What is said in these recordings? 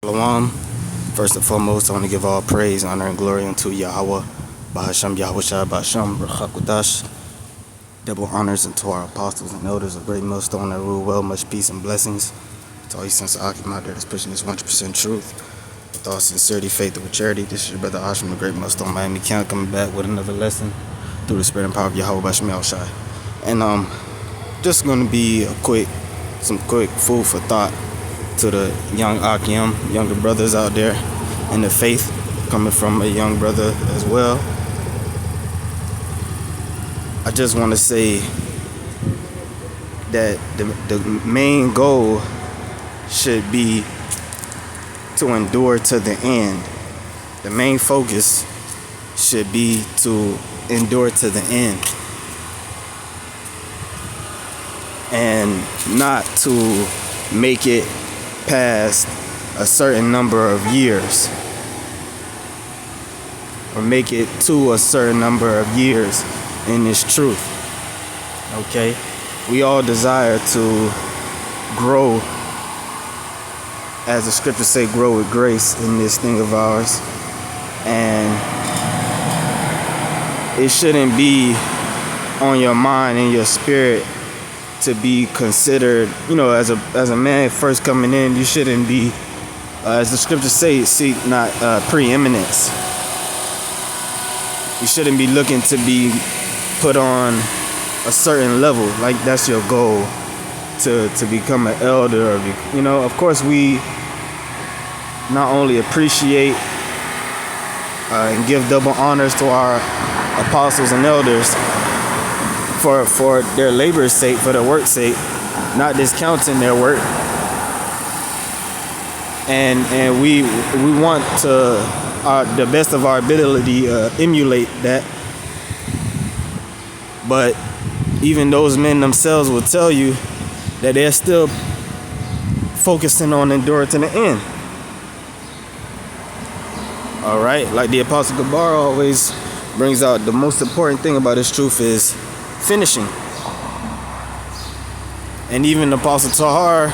Shalom. First and foremost, I want to give all praise, honor, and glory unto Yahweh, Bahasham Yahushua, Bahasham Rachakudash. Double honors unto our apostles and elders, a great millstone that rule well, much peace and blessings. To all you sons of Akim out there that's pushing this 100% truth. With all sincerity, faith, and with charity, this is your brother Ashram, the great millstone Miami County, coming back with another lesson through the spirit and power of Yahweh, Bahasham Yahushua. And just going to be some quick food for thought to the young Akim, younger brothers out there in the faith, coming from a young brother as well. I just want to say that the main goal should be to endure to the end. The main focus should be to endure to the end and not to make it past a certain number of years, or make it to a certain number of years in this truth. Okay, we all desire to grow, as the scriptures say, grow with grace in this thing of ours, and it shouldn't be on your mind and your spirit to be considered, as a man first coming in. You shouldn't be, as the scriptures say, seek not preeminence. You shouldn't be looking to be put on a certain level, like that's your goal, to become an elder. Or of course, we not only appreciate and give double honors to our apostles and elders for their labor's sake, for their work's sake, not discounting their work. And we want to, the best of our ability, emulate that. But even those men themselves will tell you that they're still focusing on enduring to the end. All right, like the Apostle Gabar always brings out, the most important thing about this truth is finishing. And even Apostle Tahar,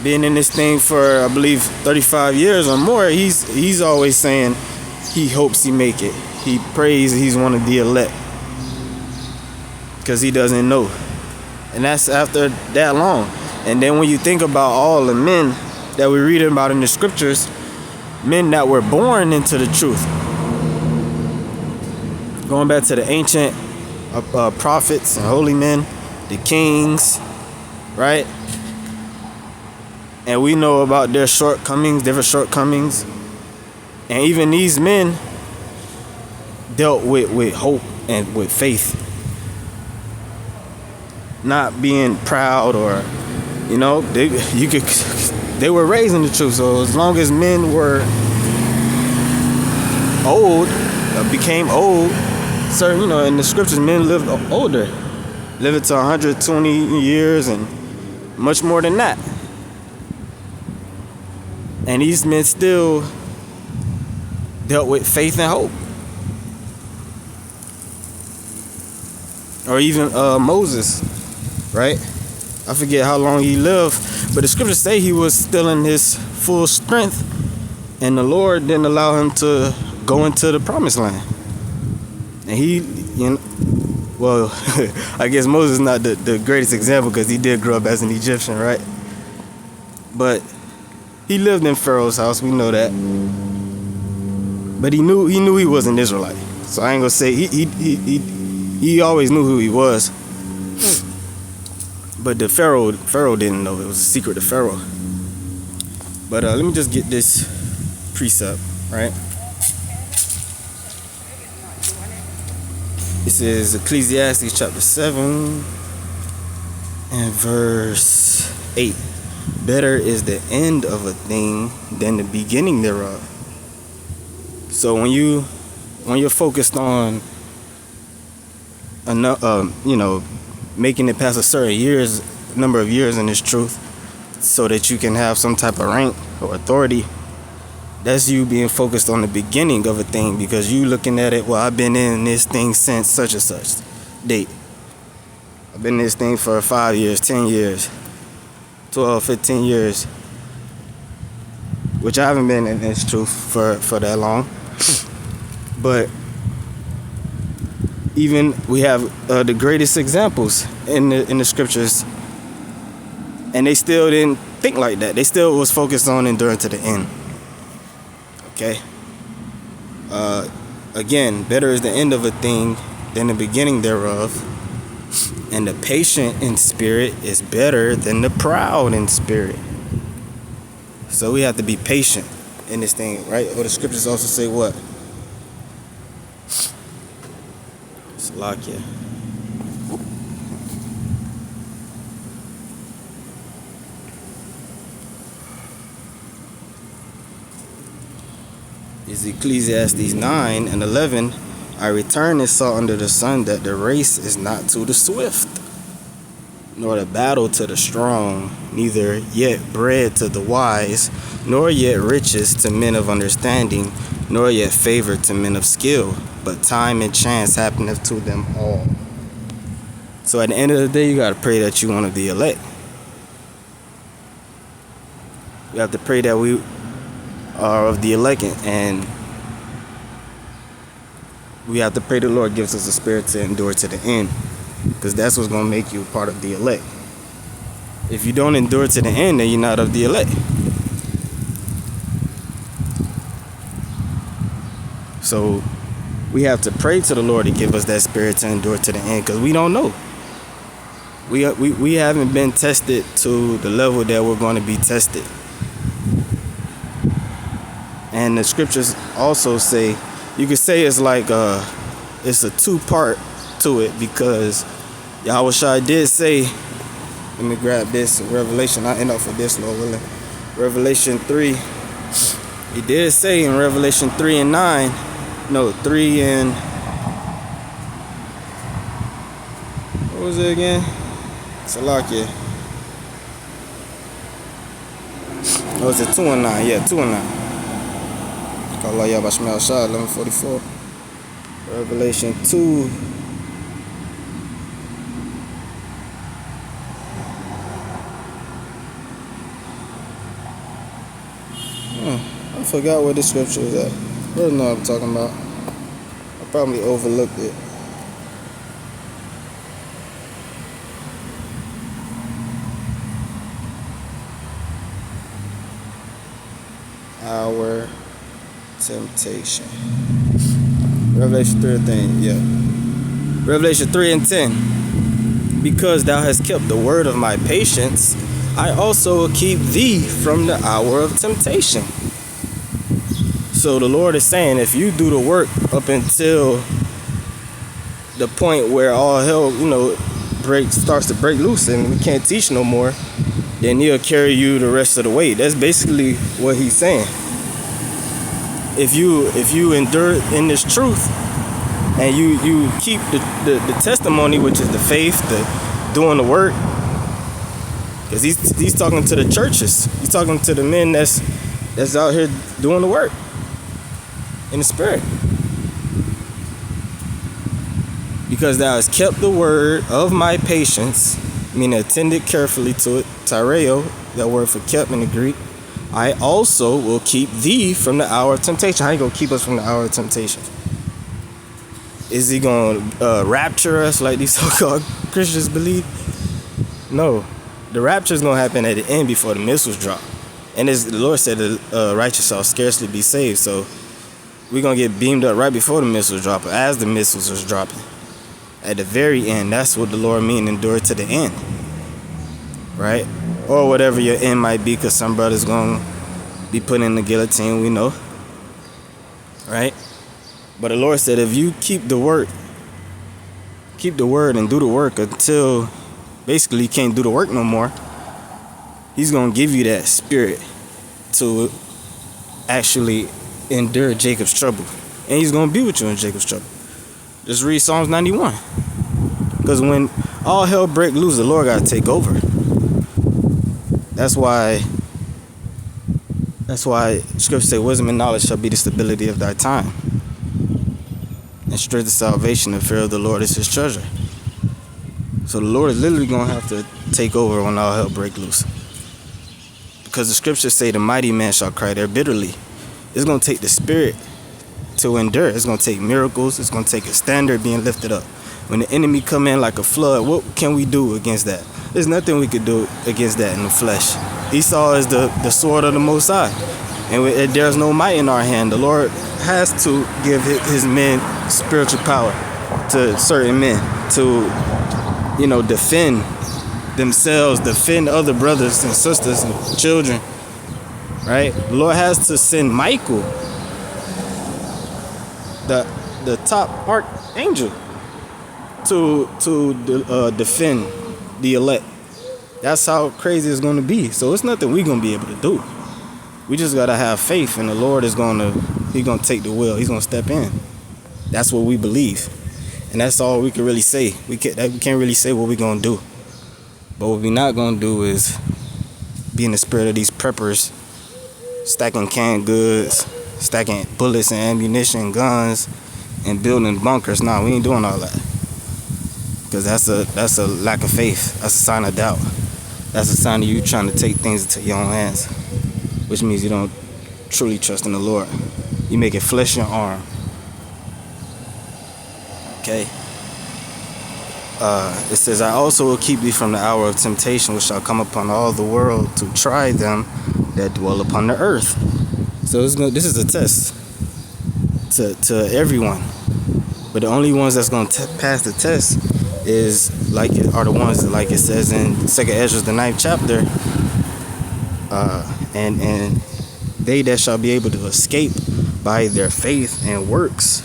being in this thing for, I believe, 35 years or more, he's always saying he hopes he make it. He prays he's one of the elect, because he doesn't know. And that's after that long. And then when you think about all the men that we read about in the scriptures, men that were born into the truth, going back to the ancient prophets and holy men, the kings, right? And we know about their shortcomings, different shortcomings. And even these men dealt with hope and with faith, not being proud, or they were raised in the truth. So as long as men were old, became old, certain, in the scriptures, men lived older, lived to 120 years and much more than that. And these men still dealt with faith and hope. Or even Moses, right? I forget how long he lived, but the scriptures say he was still in his full strength, and the Lord didn't allow him to go into the promised land. And he, I guess Moses is not the greatest example, because he did grow up as an Egyptian, right? But he lived in Pharaoh's house, we know that. But he knew he was an Israelite. So I ain't gonna say he always knew who he was. But the Pharaoh didn't know. It was a secret to Pharaoh. But let me just get this precept, right? This is Ecclesiastes chapter 7 and verse 8. Better is the end of a thing than the beginning thereof. So when you're focused on making it past a certain number of years in this truth, so that you can have some type of rank or authority, that's you being focused on the beginning of a thing, because you looking at it, well, I've been in this thing since such and such date. I've been in this thing for 5 years, 10 years, 12, 15 years. which I haven't been in this truth for that long. But even we have the greatest examples in the scriptures, and they still didn't think like that. They still was focused on enduring to the end. Okay. Again, better is the end of a thing than the beginning thereof, and the patient in spirit is better than the proud in spirit. So we have to be patient in this thing, right? Or the scriptures also say what? Salakia. Is Ecclesiastes 9 and 11. I returned and saw under the sun that the race is not to the swift, nor the battle to the strong, neither yet bread to the wise, nor yet riches to men of understanding, nor yet favor to men of skill, but time and chance happeneth to them all. So at the end of the day, you got to pray that you one of the elect. You have to pray that we are of the elect, and we have to pray the Lord gives us a spirit to endure to the end, because that's what's going to make you part of the elect. If you don't endure to the end, then you're not of the elect. So we have to pray to the Lord to give us that spirit to endure to the end, because we don't know. We haven't been tested to the level that we're going to be tested. And the scriptures also say, you could say it's like it's a two-part to it, because Yahushua did say, let me grab this, Revelation, I'll end up with this, Lord willing. Revelation 3, he did say in Revelation 3 and 9, no, 3 and, what was it again? Salakia. Oh, was it 2 and 9? Yeah, 2 and 9. Allah Yabashmal Shah, 1144. Revelation 2. I forgot where the scripture was at. I don't know what I'm talking about. I probably overlooked it. Our temptation. Revelation 3 and 10, yeah. Revelation 3 and 10. Because thou hast kept the word of my patience, I also will keep thee from the hour of temptation. So the Lord is saying, if you do the work up until the point where all hell, starts to break loose and we can't teach no more, then he'll carry you the rest of the way. That's basically what he's saying. If you endure in this truth and you keep the testimony, which is the faith, the doing the work, because he's talking to the churches, he's talking to the men that's out here doing the work in the spirit. Because thou hast kept the word of my patience, meaning attended carefully to it, tyreo, that word for kept in the Greek, I also will keep thee from the hour of temptation. How you gonna keep us from the hour of temptation? Is he gonna rapture us like these so-called Christians believe? No. The rapture is gonna happen at the end before the missiles drop. And as the Lord said, the righteous shall scarcely be saved. So we're gonna get beamed up right before the missiles drop, as the missiles is dropping. At the very end, that's what the Lord means, endure to the end. Right? Or whatever your end might be, because some brothers gonna be put in the guillotine, we know. Right? But the Lord said, if you keep the word and do the work until basically you can't do the work no more, he's gonna give you that spirit to actually endure Jacob's trouble. And he's gonna be with you in Jacob's trouble. Just read Psalms 91. Because when all hell break loose, the Lord gotta take over. That's why scripture say wisdom and knowledge shall be the stability of thy time. And strength of salvation and fear of the Lord is his treasure. So the Lord is literally gonna have to take over when all hell break loose. because the scriptures say the mighty man shall cry there bitterly. It's going to take the spirit to endure. It's going to take miracles. It's going to take a standard being lifted up. When the enemy come in like a flood, what can we do against that? There's nothing we could do against that in the flesh. Esau is the sword of the Most High, and there's no might in our hand. The Lord has to give his men spiritual power, to certain men, to defend themselves, defend other brothers and sisters and children, right? The Lord has to send Michael, the top archangel, to defend the elect. That's how crazy it's going to be. So it's nothing we're going to be able to do. We just got to have faith, and the Lord is going to take the wheel. He's going to step in. That's what we believe. And that's all we can really say. We can't really say what we're going to do. But what we're not going to do is be in the spirit of these preppers, stacking canned goods, stacking bullets and ammunition, guns, and building bunkers. Nah, we ain't doing all that. Because that's a lack of faith. That's a sign of doubt. That's a sign of you trying to take things into your own hands, which means you don't truly trust in the Lord. You make it flesh your arm. Okay. It says, I also will keep thee from the hour of temptation, which shall come upon all the world to try them that dwell upon the earth. So this is a test to everyone. But the only ones that's going to pass the test are the ones like it says in 2nd Ezra, the 9th chapter. And they that shall be able to escape by their faith and works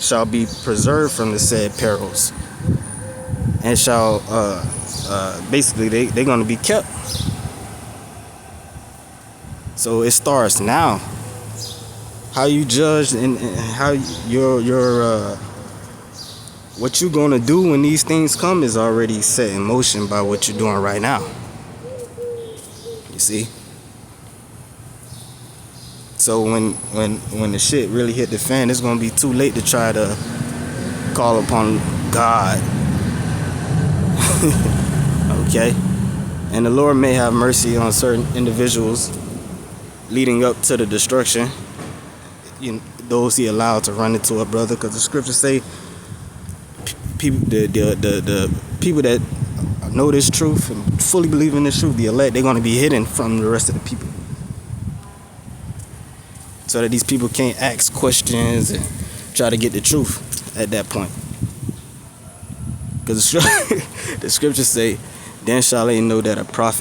shall be preserved from the said perils, and shall basically they're going to be kept. So it starts now. How you judge and how your what you're going to do when these things come is already set in motion by what you're doing right now. You see? So when the shit really hit the fan, it's going to be too late to try to call upon God. Okay? And the Lord may have mercy on certain individuals leading up to the destruction. Those he allowed to run into a brother, because the scriptures say the people that know this truth and fully believe in this truth, the elect, they're going to be hidden from the rest of the people, so that these people can't ask questions and try to get the truth at that point. Because the scriptures say, then shall they know that a prophet